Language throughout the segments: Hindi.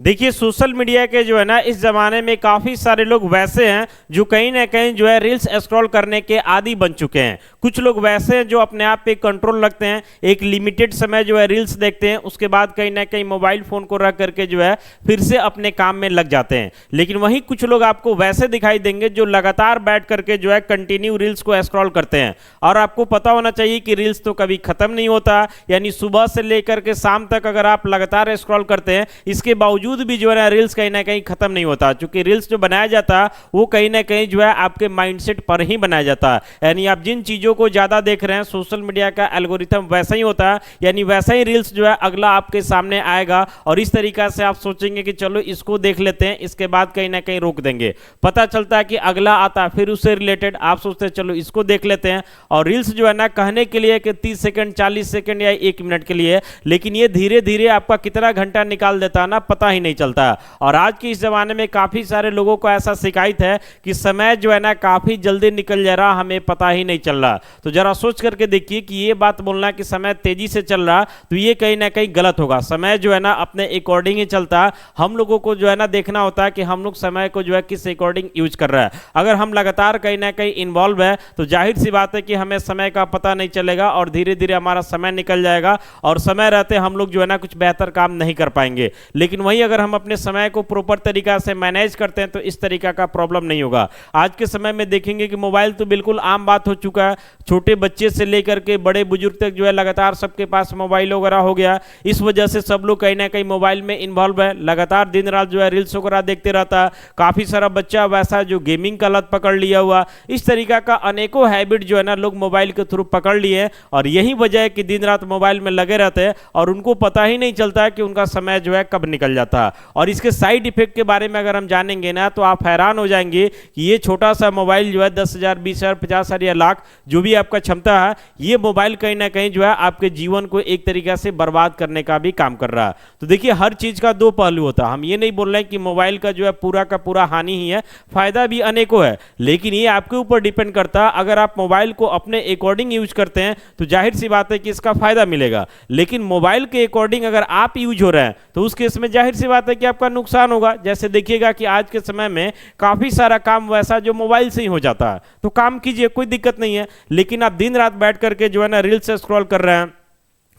देखिए सोशल मीडिया के जो है ना इस जमाने में काफी सारे लोग वैसे हैं जो कहीं ना कहीं जो है रील्स स्क्रॉल करने के आदी बन चुके हैं। कुछ लोग वैसे हैं जो अपने आप पे कंट्रोल रखते हैं, एक लिमिटेड समय जो है रील्स देखते हैं, उसके बाद कहीं ना कहीं मोबाइल फोन को रख करके जो है फिर से अपने काम में लग जाते हैं। लेकिन वहीं कुछ लोग आपको वैसे दिखाई देंगे जो लगातार बैठ करके जो है कंटिन्यू रील्स को स्क्रॉल करते हैं। और आपको पता होना चाहिए कि रील्स तो कभी खत्म नहीं होता, यानी सुबह से लेकर के शाम तक अगर आप लगातार स्क्रॉल करते हैं, इसके बावजूद भी जो है ना रील्स कहीं ना कहीं खत्म नहीं होता। क्योंकि रील्स जो बनाया जाता है वो कहीं ना कहीं जो है आपके माइंडसेट पर ही बनाया जाता है। यानी आप जिन चीजों को ज्यादा देख रहे हैं, सोशल मीडिया का एल्गोरिथम वैसा ही होता है, यानी वैसा ही रील्स जो है अगला आपके सामने आएगा। और इस तरीका से आप सोचेंगे कि चलो इसको देख लेते हैं, इसके बाद कहीं ना कहीं रोक देंगे। पता चलता है कि अगला आता फिर उससे रिलेटेड आप सोचते हैं चलो इसको देख लेते हैं। और रील्स जो है ना कहने के लिए कि 30 सेकंड 40 सेकंड या 1 मिनट के लिए, लेकिन ये धीरे धीरे आपका कितना घंटा निकाल देता है ना पता ही नहीं चलता। और आज के इस जमाने में काफी सारे लोगों को ऐसा शिकायत है कि समय जो है ना काफी जल्दी निकल जा रहा, हमें पता ही नहीं चल रहा। तो जरा सोच करके देखिए कि ये बात बोलना कि समय तेजी से चल रहा तो ये कहीं ना कहीं गलत होगा। समय जो है ना अपने अकॉर्डिंग ही चलता है। हम लोगों को जो है ना देखना होता है कि हम लोग समय को जो है किस अकॉर्डिंग यूज कर रहा है। अगर हम लगातार कहीं ना कहीं इन्वॉल्व है तो जाहिर सी बात है कि हमें समय का पता नहीं चलेगा और धीरे धीरे हमारा समय निकल जाएगा और समय रहते हम लोग जो है ना कुछ बेहतर काम नहीं कर पाएंगे। लेकिन वहीं अगर हम अपने समय को प्रॉपर तरीका से मैनेज करते हैं तो इस तरीका का प्रॉब्लम नहीं होगा। आज के समय में देखेंगे कि मोबाइल तो बिल्कुल आम बात हो चुका है। छोटे बच्चे से लेकर के बड़े बुजुर्ग तक जो है लगातार सबके पास मोबाइल वगैरह हो गया। इस वजह से सब लोग कहीं ना कहीं मोबाइल में इन्वॉल्व है, लगातार दिन रात जो है रील्स वगैरह देखते रहता है। काफी सारा बच्चा वैसा जो गेमिंग का लत पकड़ लिया हुआ, इस तरीका का अनेकों हैबिट जो है ना लोग मोबाइल के थ्रू पकड़ लिए। और यही वजह है कि दिन रात मोबाइल में लगे रहते हैं और उनको पता ही नहीं चलता है कि उनका समय जो है कब निकल जाता है। और इसके साइड इफेक्ट के बारे में अगर हम जानेंगे ना तो आप हैरान हो जाएंगे कि ये छोटा सा मोबाइल जो है 10,000 20,000 50,000 या लाख जो भी आपका क्षमता है, ये मोबाइल कहीं ना कहीं जो है आपके जीवन को एक तरीका से बर्बाद करने का भी काम कर रहा है। तो देखिए हर चीज का दो पहलू होता है। हम ये नहीं बोल रहे हैं कि मोबाइल का जो है पूरा का पूरा हानि ही है, फायदा भी अनेकों है। लेकिन ये आपके ऊपर डिपेंड करता है। अगर आप मोबाइल को अपने अकॉर्डिंग यूज करते हैं तो जाहिर सी बात है कि इसका फायदा मिलेगा। लेकिन मोबाइल के अकॉर्डिंग अगर आप यूज हो रहे हैं तो उस केस में जाहिर सी बात है कि आपका नुकसान होगा। जैसे देखिएगा कि आज के समय में काफी सारा काम वैसा जो मोबाइल से ही हो जाता है, तो काम कीजिए, कोई दिक्कत नहीं है। लेकिन आप दिन रात बैठ करके जो है ना रील्स स्क्रॉल कर रहे हैं,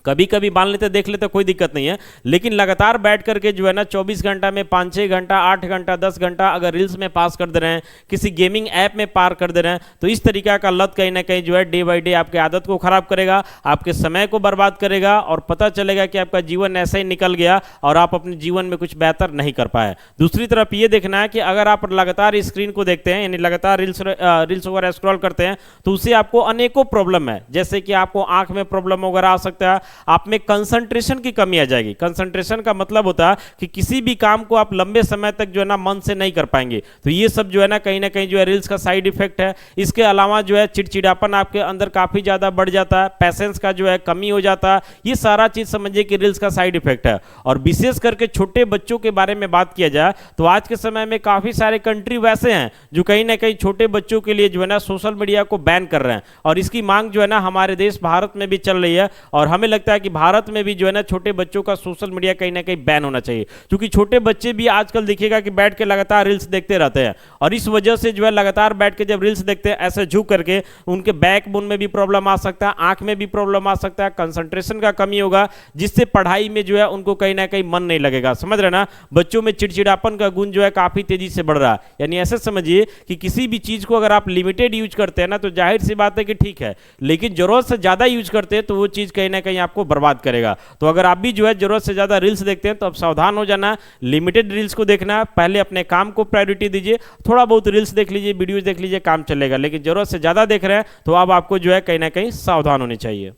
कभी कभी मान लेते देख लेते कोई दिक्कत नहीं है। लेकिन लगातार बैठ करके जो है ना 24 घंटा में 5-6 घंटा 8 घंटा 10 घंटा अगर रील्स में पास कर दे रहे हैं, किसी गेमिंग ऐप में पार कर दे रहे हैं, तो इस तरीका का लत कहीं ना कहीं जो है डे बाई डे आपकी आदत को खराब करेगा, आपके समय को बर्बाद करेगा और पता चलेगा कि आपका जीवन ऐसे ही निकल गया और आप अपने जीवन में कुछ बेहतर नहीं कर पाए। दूसरी तरफ ये देखना है कि अगर आप लगातार स्क्रीन को देखते हैं, यानी लगातार रील्स वगैरह स्क्रॉल करते हैं, तो उससे आपको अनेकों प्रॉब्लम है। जैसे कि आपको आंख में प्रॉब्लम वगैरह आ सकता है, आप में कंसंट्रेशन की कमी आ जाएगी। कंसंट्रेशन का मतलब होता है कि किसी भी काम को आप लंबे समय तक जो है ना मन से नहीं कर पाएंगे। तो ये सब जो है ना कहीं जो है रील्स का साइड इफेक्ट है। इसके अलावा जो है चिड़चिड़ापन आपके अंदर काफी ज्यादा बढ़ जाता है, पैसेंस का जो है कमी हो जाता है। ये सारा चीज समझिए कि रील्स का साइड इफेक्ट है। और विशेष करके छोटे बच्चों के बारे में बात किया जाए तो आज के समय में काफी सारे कंट्री वैसे हैं जो कहीं ना कहीं छोटे बच्चों के लिए जो है ना सोशल मीडिया को बैन कर रहे हैं। और इसकी मांग जो है ना हमारे देश भारत में भी चल रही है। और हमें लगता है कि भारत में भी जो है ना छोटे बच्चों का सोशल मीडिया कहीं ना कहीं बैन होना चाहिए। क्योंकि छोटे बच्चे भी आजकल देखिएगा कि बैठ के लगातार रील्स देखते रहते हैं और इस वजह से जो है लगातार बैठ के जब रील्स देखते हैं ऐसे झुक करके, उनके बैकबोन में भी प्रॉब्लम आ सकता है, आंख में भी प्रॉब्लम आ सकता है, कंसंट्रेशन का कमी होगा, जिससे पढ़ाई में जो है उनको कहीं ना कहीं मन नहीं लगेगा। समझ रहे ना, बच्चों में चिड़चिड़ापन का गुण जो है काफी तेजी से बढ़ रहा है। यानी ऐसे समझिए कि किसी भी चीज को अगर आप लिमिटेड यूज करते हैं ना तो जाहिर सी बात है कि ठीक है, लेकिन जरूरत से ज्यादा यूज करते हैं तो वो चीज कहीं ना कहीं आपको बर्बाद करेगा। तो अगर आप भी जो है जरूरत से ज्यादा रील्स देखते हैं तो अब सावधान हो जाना, लिमिटेड रील्स को देखना, पहले अपने काम को प्रायोरिटी दीजिए। थोड़ा बहुत रील्स देख लीजिए, वीडियोस देख लीजिए, काम चलेगा। लेकिन जरूरत से ज्यादा देख रहे हैं तो अब आपको जो है कहीं ना कहीं सावधान होनी चाहिए।